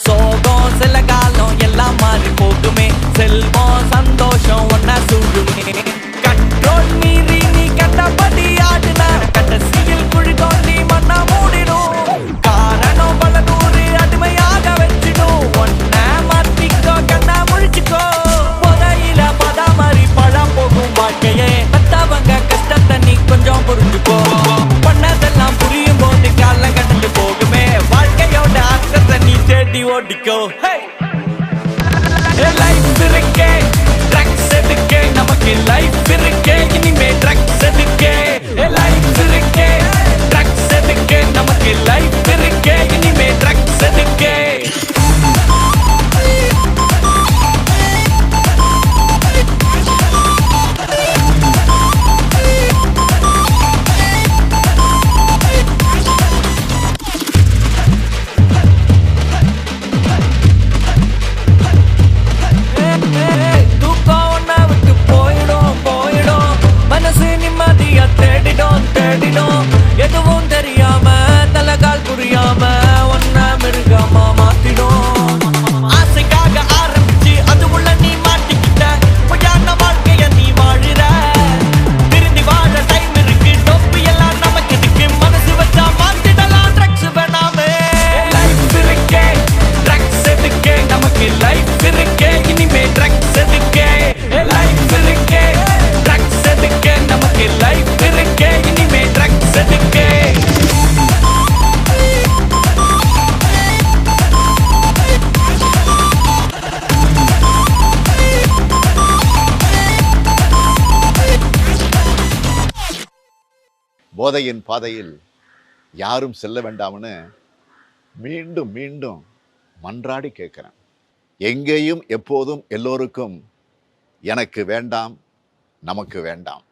சோகம் சில காலம் எல்லாம் மாறி போகுமே, செல்வம் சந்தோஷம் ஒன்னா சூடுமே. கண்ட்ரோல் மீறி நீ கண்டபடி ஆடுனா கடைசியில் குழி தோண்டி மண்ணா மூடிடும். காரணம் பல நூறு அடிமையாக வச்சிடும். ஒன்ன மாத்திக்கோ கண்ணா முழிச்சுக்கோ. புதையில பதா மாதிரி பழம் போகும் வாழ்க்கையே, மத்தவங்க கஷ்டத்தை நீ கொஞ்சம் புரிஞ்சுக்கோ. பண்ணதெல்லாம் புரியும் போது காலம் கடந்து போகுமே, வாழ்க்கையோட அர்த்தத்தை நீ தேடி ஓடிக்கோ. லைஃப் இருக்கே ட்ரக்ஸ் எதுக்கே, நமக்கு லைஃப் இருக்கே இனிமே ட்ரக்ஸ் எதுக்கே. லைஃப் இருக்கே ட்ரக்ஸ் எதுக்கே, நமக்கு லைஃப் இருக்கே இனிமே ட்ரக்ஸ் எதுக்கே. எதுவும் தெரியாம தலகால் புரியாம ஒன்ன மிருகமா மாத்திடும். ஆசைக்காக ஆரம்பிச்சு அது உள்ள நீ மாட்டிக்கிட்ட பொய்யான வாழ்க்கைய நீ வாழுற. திருந்தி வாழ டைம் இருக்கு, டொப்பு எல்லாம் நமக்கு இருக்கு. மனசு வச்சா மாத்திடலாம் ட்ரக்ஸ் வேணாமே. லைஃப் இருக்கே ட்ரக்ஸ் எதுக்கே, நமக்கு லைஃப் இருக்கே இனிமே ட்ரக்ஸ் எதுக்கே. லைஃப் இருக்கே ட்ரக்ஸ் எதுக்கே, நமக்கு லைஃப் இருக்கே இனிமே ட்ரக்ஸ் எதுக்கே. போதையின் பாதையில் யாரும் செல்ல வேண்டாம்னு மீண்டும் மீண்டும் மன்றாடி கேட்கிறேன். எங்கேயும் எப்போதும் எல்லோருக்கும் எனக்கு வேண்டாம், நமக்கு வேண்டாம்.